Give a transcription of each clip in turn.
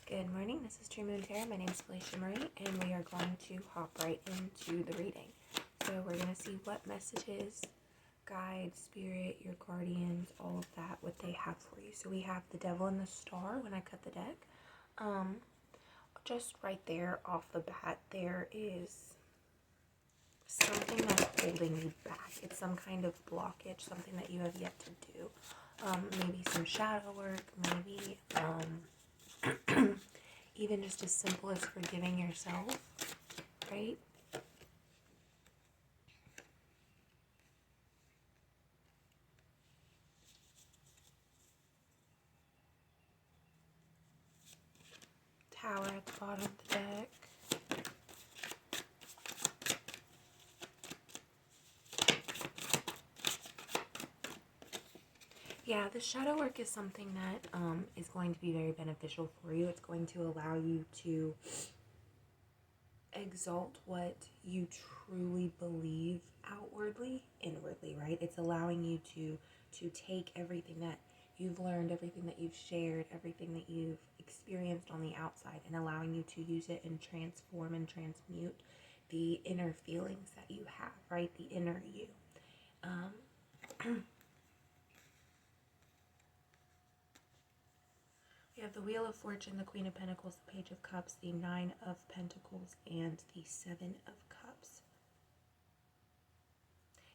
Good morning, this is True Moon Tarot. My name is FeleciaMarie, and we are going to hop right into the reading. So we're going to see what messages, guides, spirit, your guardians, all of that, what they have for you. So we have the Devil and the Star when I cut the deck. Just right there off the bat, there is something that's holding you back. It's some kind of blockage, something that you have yet to do. Maybe some shadow work, maybe even just as simple as forgiving yourself, right? Tower at the bottom of the deck. Yeah, the shadow work is something that is going to be very beneficial for you. It's going to allow you to exalt what you truly believe outwardly, inwardly, right? It's allowing you to take everything that you've learned, everything that you've shared, everything that you've experienced on the outside, and allowing you to use it and transform and transmute the inner feelings that you have, right? The inner you. We have the Wheel of Fortune, the Queen of Pentacles, the Page of Cups, the Nine of Pentacles, and the Seven of Cups.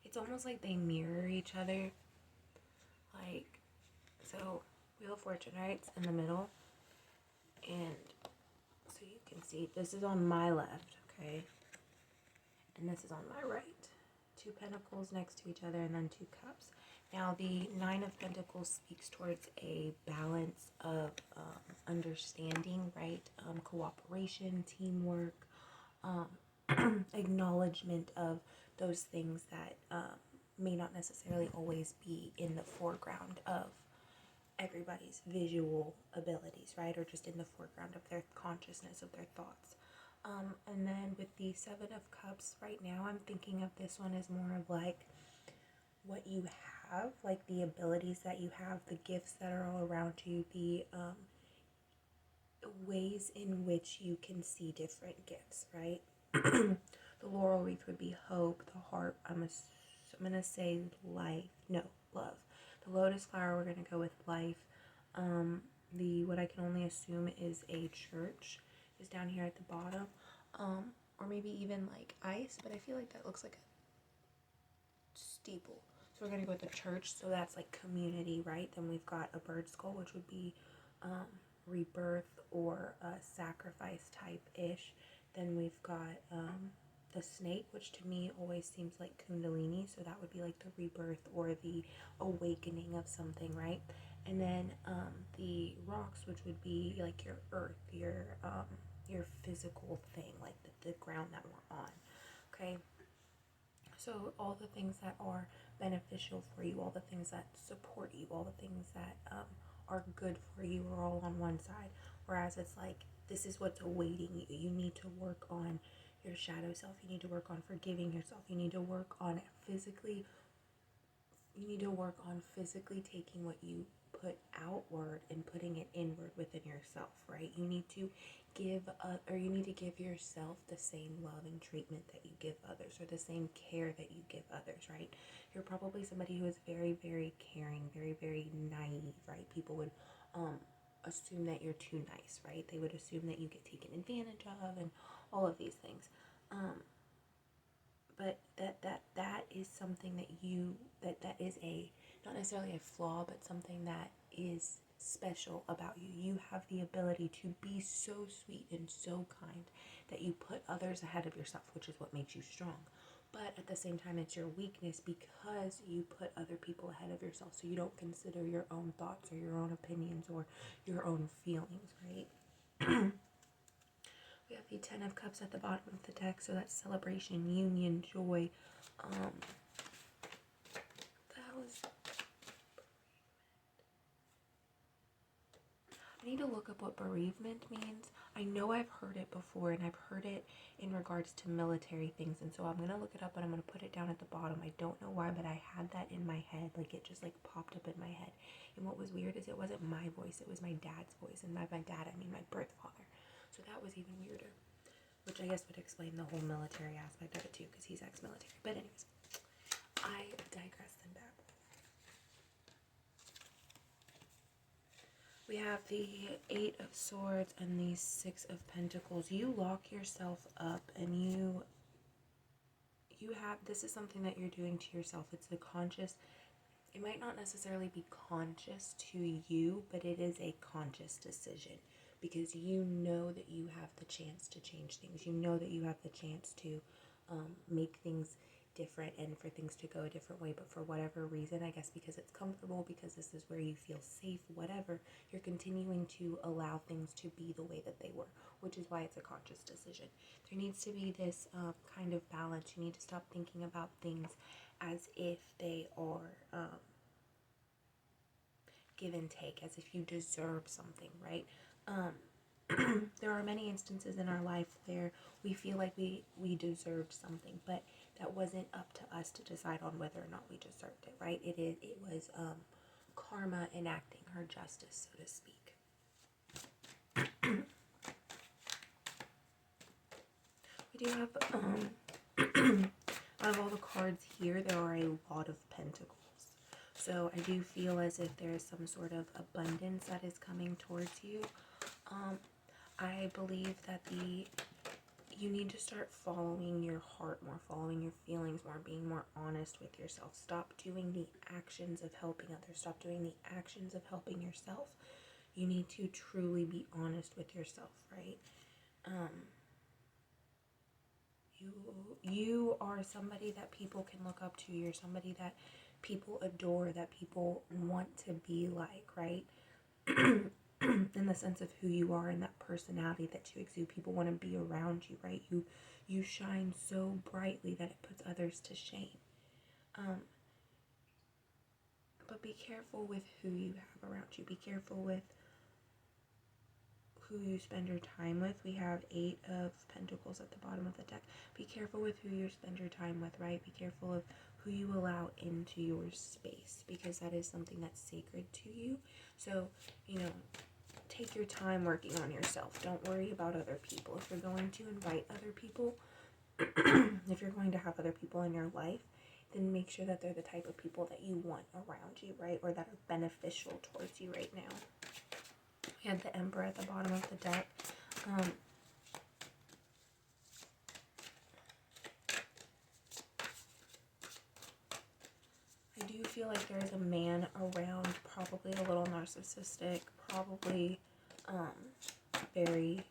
It's almost like they mirror each other. Like, so Wheel of Fortune, right? It's in the middle. And so you can see this is on my left, okay? And this is on my right. Two pentacles next to each other and then two cups. Now, the Nine of Pentacles speaks towards a balance of understanding, right? Cooperation, teamwork, acknowledgement of those things that may not necessarily always be in the foreground of everybody's visual abilities, right? Or just in the foreground of their consciousness, of their thoughts. And then with the Seven of Cups right now, I'm thinking of this one as more of like what you have, like the abilities that you have, the gifts that are all around you, the ways in which you can see different gifts, right? The laurel wreath would be hope, the heart, I'm going to say life, no, love. The lotus flower, we're going to go with life. What I can only assume is a church is down here at the bottom, or maybe even like ice, but I feel like that looks like a steeple. So we're going to go with the church, so that's like community, right? Then we've got a bird skull, which would be rebirth or a sacrifice type-ish. Then we've got the snake, which to me always seems like kundalini, so that would be like the rebirth or the awakening of something, right? And then the rocks, which would be like your earth, your physical thing, like the ground that we're on, okay? So all the things that are beneficial for you, all the things that support you, all the things that are good for you are all on one side. Whereas it's like, this is what's awaiting you. You need to work on your shadow self. You need to work on forgiving yourself. You need to work on physically taking what you put outward and putting it inward within yourself, right? You need to give yourself the same love and treatment that you give others, or the same care that you give others, right? You're probably somebody who is very, very caring, very, very naive, right? People would assume that you're too nice, right? They would assume that you get taken advantage of and all of these things. But that is something that is not necessarily a flaw, but something that is special about you. You have the ability to be so sweet and so kind that you put others ahead of yourself, which is what makes you strong. But at the same time, it's your weakness because you put other people ahead of yourself, so you don't consider your own thoughts or your own opinions or your own feelings, right? We have the Ten of Cups at the bottom of the deck, so that's celebration, union, joy. need to look up what bereavement means. I know I've heard it before, and I've heard it in regards to military things, and so I'm going to look it up, and I'm going to put it down at the bottom. I don't know why, but I had that in my head. Like, it just, like, popped up in my head. And what was weird is it wasn't my voice. It was my dad's voice. And by my dad, I mean my birth father. So that was even weirder, which I guess would explain the whole military aspect of it, too, because he's ex-military. But anyways, I digress and babble. We have the 8 of Swords and the 6 of Pentacles. You lock yourself up, and you have, this is something that you're doing to yourself. It's the conscious, it might not necessarily be conscious to you, but it is a conscious decision, because you know that you have the chance to change things. You know that you have the chance to make things different and for things to go a different way, but for whatever reason, I guess because it's comfortable, because this is where you feel safe, whatever, you're continuing to allow things to be the way that they were, which is why it's a conscious decision. There needs to be this kind of balance. You need to stop thinking about things as if they are give and take, as if you deserve something, right? There are many instances in our life where we feel like we deserved something, but that wasn't up to us to decide on whether or not we deserved it, right? It was karma enacting her justice, so to speak. We do have out of all the cards here, there are a lot of pentacles. So I do feel as if there is some sort of abundance that is coming towards you. I believe that you need to start following your heart more, following your feelings more, being more honest with yourself. Stop doing the actions of helping others. Stop doing the actions of helping yourself. You need to truly be honest with yourself, right? You are somebody that people can look up to. You're somebody that people adore, that people want to be like, right? In the sense of who you are and that personality that you exude. People want to be around you, right? You shine so brightly that it puts others to shame. But be careful with who you have around you. Be careful with who you spend your time with. We have 8 of Pentacles at the bottom of the deck. Be careful with who you spend your time with, right? Be careful of who you allow into your space, because that is something that's sacred to you. So, take your time working on yourself. Don't worry about other people. If you're going to invite other people, if you're going to have other people in your life, then make sure that they're the type of people that you want around you, right? Or that are beneficial towards you right now. We had the Emperor at the bottom of the deck. I do feel like there is a man around, probably a little narcissistic, probably very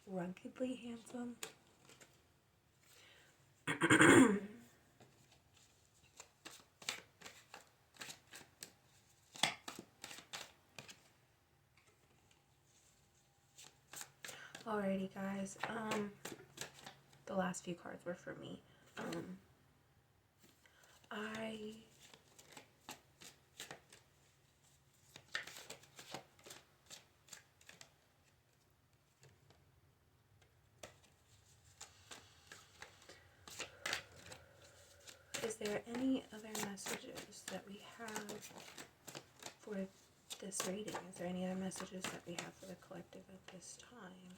ruggedly handsome. Alrighty, guys. The last few cards were for me. Is there any other messages that we have for this reading? Is there any other messages that we have for the collective at this time?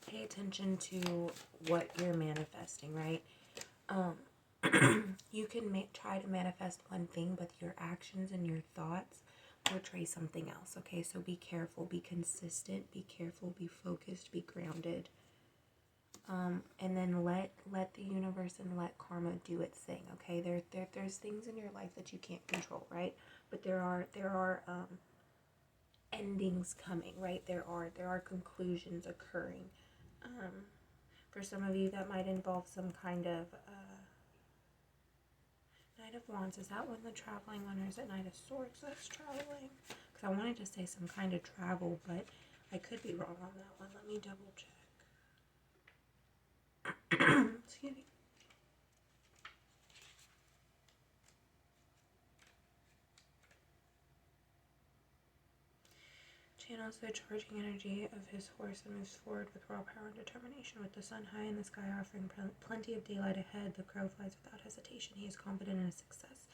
Pay attention to what you're manifesting, right? You can try to manifest one thing, but your actions and your thoughts portray something else, okay? So be careful, be consistent, be careful, be focused, be grounded. And then let the universe and let karma do its thing, okay? There's things in your life that you can't control, right? But there are endings coming, right? There are conclusions occurring. For some of you, that might involve some kind of Knight of Wands. Is that when the traveling one, or is it Knight of Swords that's traveling? Because I wanted to say some kind of travel, but I could be wrong on that one. Let me double check. Excuse me. Channels the charging energy of his horse and moves forward with raw power and determination. With the sun high in the sky offering plenty of daylight ahead, the crow flies without hesitation. He is confident in his success.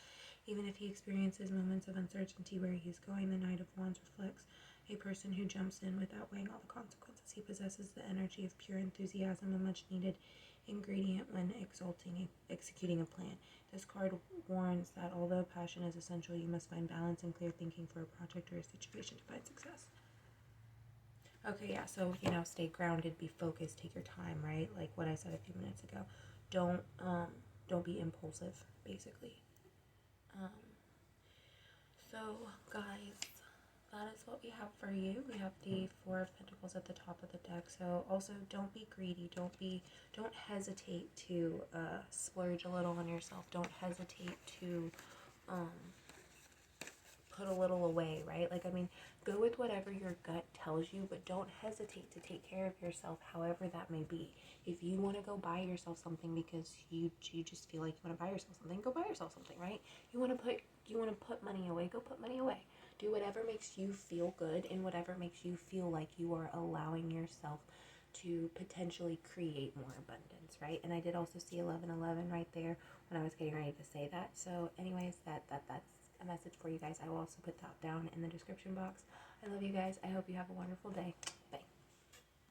Even if he experiences moments of uncertainty where he is going, the Knight of Wands reflects a person who jumps in without weighing all the consequences. He possesses the energy of pure enthusiasm, a much needed ingredient when executing a plan. This card warns that although passion is essential, you must find balance and clear thinking for a project or a situation to find success. Okay, yeah, so, stay grounded, be focused, take your time, right? Like what I said a few minutes ago. Don't be impulsive, basically. So, guys, that is what we have for you. We have the Four of Pentacles at the top of the deck. So, also, don't be greedy. Don't hesitate to splurge a little on yourself. Don't hesitate to put a little away, right? Go with whatever your gut tells you, but don't hesitate to take care of yourself, however that may be. If you want to go buy yourself something because you just feel like you want to buy yourself something, go buy yourself something, right? You want to put money away, go put money away. Do whatever makes you feel good and whatever makes you feel like you are allowing yourself to potentially create more abundance, right? And I did also see 1111 right there when I was getting ready to say that. So anyways, that's a message for you guys. I will also put that down in the description box. I love you guys. I hope you have a wonderful day.